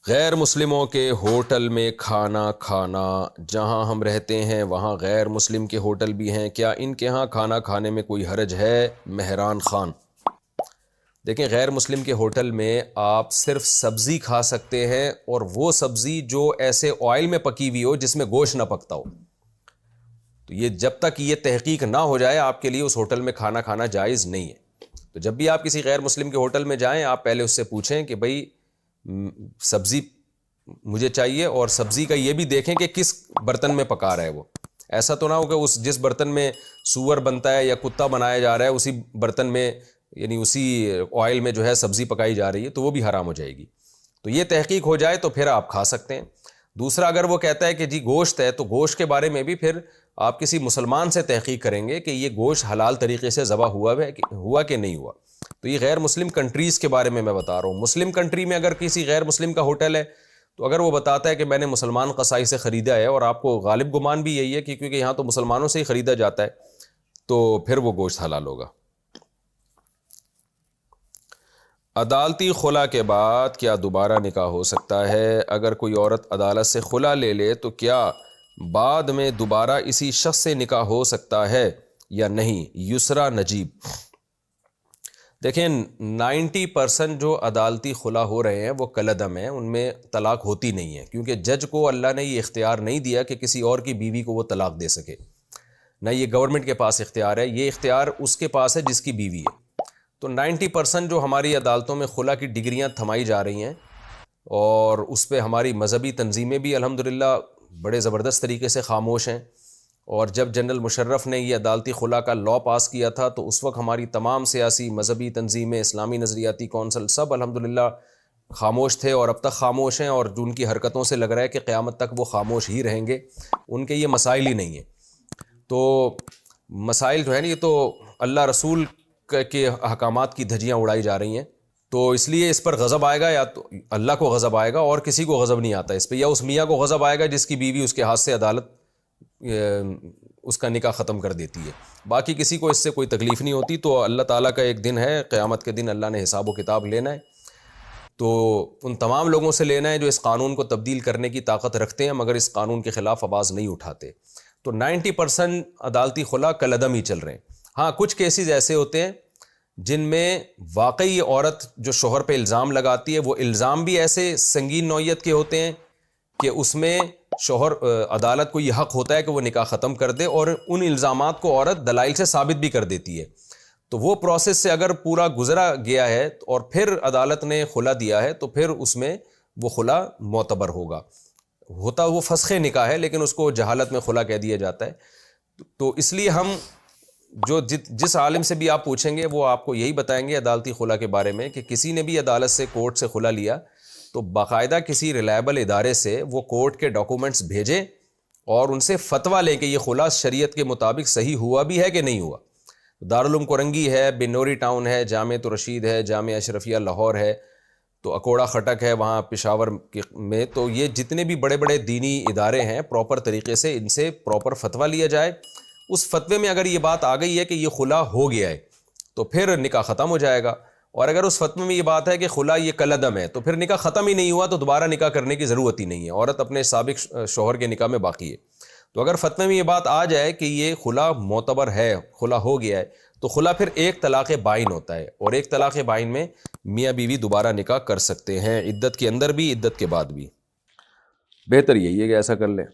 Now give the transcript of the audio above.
غیر مسلموں کے ہوٹل میں کھانا کھانا، جہاں ہم رہتے ہیں وہاں غیر مسلم کے ہوٹل بھی ہیں، کیا ان کے ہاں کھانا کھانے میں کوئی حرج ہے؟ مہران خان۔ دیکھیں، غیر مسلم کے ہوٹل میں آپ صرف سبزی کھا سکتے ہیں، اور وہ سبزی جو ایسے آئل میں پکی ہوئی ہو جس میں گوشت نہ پکتا ہو۔ تو یہ جب تک یہ تحقیق نہ ہو جائے آپ کے لیے اس ہوٹل میں کھانا کھانا جائز نہیں ہے۔ تو جب بھی آپ کسی غیر مسلم کے ہوٹل میں جائیں، آپ پہلے اس سے پوچھیں کہ بھئی سبزی مجھے چاہیے، اور سبزی کا یہ بھی دیکھیں کہ کس برتن میں پکا رہا ہے وہ۔ ایسا تو نہ ہو کہ اس جس برتن میں سور بنتا ہے یا کتا بنایا جا رہا ہے اسی برتن میں، یعنی اسی آئل میں جو ہے سبزی پکائی جا رہی ہے، تو وہ بھی حرام ہو جائے گی۔ تو یہ تحقیق ہو جائے تو پھر آپ کھا سکتے ہیں۔ دوسرا، اگر وہ کہتا ہے کہ جی گوشت ہے، تو گوشت کے بارے میں بھی پھر آپ کسی مسلمان سے تحقیق کریں گے کہ یہ گوشت حلال طریقے سے ذبح ہوا کہ نہیں ہوا۔ تو یہ غیر مسلم کنٹریز کے بارے میں بتا رہا ہوں۔ مسلم کنٹری میں اگر کسی غیر مسلم کا ہوٹل ہے، تو اگر وہ بتاتا ہے کہ میں نے مسلمان قصائی سے خریدا ہے، اور آپ کو غالب گمان بھی یہی ہے کہ کیونکہ یہاں تو مسلمانوں سے ہی خریدا جاتا ہے، تو پھر وہ گوشت حلال ہوگا۔ عدالتی خلا کے بعد کیا دوبارہ نکاح ہو سکتا ہے؟ اگر کوئی عورت عدالت سے خلا لے لے تو کیا بعد میں دوبارہ اسی شخص سے نکاح ہو سکتا ہے یا نہیں؟ یسرا نجیب۔ دیکھیں، 90% جو عدالتی خلا ہو رہے ہیں وہ کالعدم ہیں، ان میں طلاق ہوتی نہیں ہے، کیونکہ جج کو اللہ نے یہ اختیار نہیں دیا کہ کسی اور کی بیوی کو وہ طلاق دے سکے، نہ یہ گورنمنٹ کے پاس اختیار ہے، یہ اختیار اس کے پاس ہے جس کی بیوی ہے۔ تو 90% جو ہماری عدالتوں میں خلا کی ڈگریاں تھمائی جا رہی ہیں، اور اس پہ ہماری مذہبی تنظیمیں بھی الحمدللہ بڑے زبردست طریقے سے خاموش ہیں۔ اور جب جنرل مشرف نے یہ عدالتی خلا کا لاء پاس کیا تھا، تو اس وقت ہماری تمام سیاسی مذہبی تنظیمیں، اسلامی نظریاتی کونسل، سب الحمدللہ خاموش تھے، اور اب تک خاموش ہیں، اور جو ان کی حرکتوں سے لگ رہا ہے کہ قیامت تک وہ خاموش ہی رہیں گے۔ ان کے یہ مسائل ہی نہیں ہیں۔ تو مسائل جو ہے نا، یہ تو اللہ رسول کے احکامات کی دھجیاں اڑائی جا رہی ہیں، تو اس لیے اس پر غضب آئے گا، یا تو اللہ کو غضب آئے گا، اور کسی کو غضب نہیں آتا اس پہ، یا اس میاں کو غضب آئے گا جس کی بیوی اس کے ہاتھ سے عدالت اس کا نکاح ختم کر دیتی ہے۔ باقی کسی کو اس سے کوئی تکلیف نہیں ہوتی۔ تو اللہ تعالیٰ کا ایک دن ہے، قیامت کے دن اللہ نے حساب و کتاب لینا ہے، تو ان تمام لوگوں سے لینا ہے جو اس قانون کو تبدیل کرنے کی طاقت رکھتے ہیں مگر اس قانون کے خلاف آواز نہیں اٹھاتے۔ تو 90% عدالتی خلا کالعدم ہی چل رہے ہیں۔ ہاں، کچھ کیسز ایسے ہوتے ہیں جن میں واقعی عورت جو شوہر پہ الزام لگاتی ہے، وہ الزام بھی ایسے سنگین نوعیت کے ہوتے ہیں کہ اس میں شوہر عدالت کو یہ حق ہوتا ہے کہ وہ نکاح ختم کر دے، اور ان الزامات کو عورت دلائل سے ثابت بھی کر دیتی ہے۔ تو وہ پروسیس سے اگر پورا گزرا گیا ہے اور پھر عدالت نے خلا دیا ہے، تو پھر اس میں وہ خلا معتبر ہوگا۔ ہوتا وہ فسخ نکاح ہے، لیکن اس کو جہالت میں خلا کہہ دیا جاتا ہے۔ تو اس لیے ہم جو جس عالم سے بھی آپ پوچھیں گے وہ آپ کو یہی بتائیں گے عدالتی خلا کے بارے میں، کہ کسی نے بھی عدالت سے، کورٹ سے خلا لیا تو باقاعدہ کسی ریلائبل ادارے سے وہ کورٹ کے ڈاکومنٹس بھیجیں، اور ان سے فتویٰ لیں کہ یہ خلا شریعت کے مطابق صحیح ہوا بھی ہے کہ نہیں ہوا۔ دارالعلوم کورنگی ہے، بنوری ٹاؤن ہے، جامعۃ الرشید ہے، جامعہ اشرفیہ لاہور ہے، تو اکوڑا خٹک ہے وہاں پشاور میں، تو یہ جتنے بھی بڑے بڑے دینی ادارے ہیں، پراپر طریقے سے ان سے پراپر فتویٰ لیا جائے۔ اس فتوے میں اگر یہ بات آ گئی ہے کہ یہ خلا ہو گیا ہے، تو پھر نکاح ختم ہو جائے گا۔ اور اگر اس فتوے میں یہ بات ہے کہ خلا یہ کالعدم ہے، تو پھر نکاح ختم ہی نہیں ہوا، تو دوبارہ نکاح کرنے کی ضرورت ہی نہیں ہے، عورت اپنے سابق شوہر کے نکاح میں باقی ہے۔ تو اگر فتوے میں یہ بات آ جائے کہ یہ خلا معتبر ہے، خلا ہو گیا ہے، تو خلا پھر ایک طلاق بائن ہوتا ہے، اور ایک طلاق بائن میں میاں بیوی دوبارہ نکاح کر سکتے ہیں، عدت کے اندر بھی، عدت کے بعد بھی۔ بہتر یہی ہے کہ ایسا کر لیں۔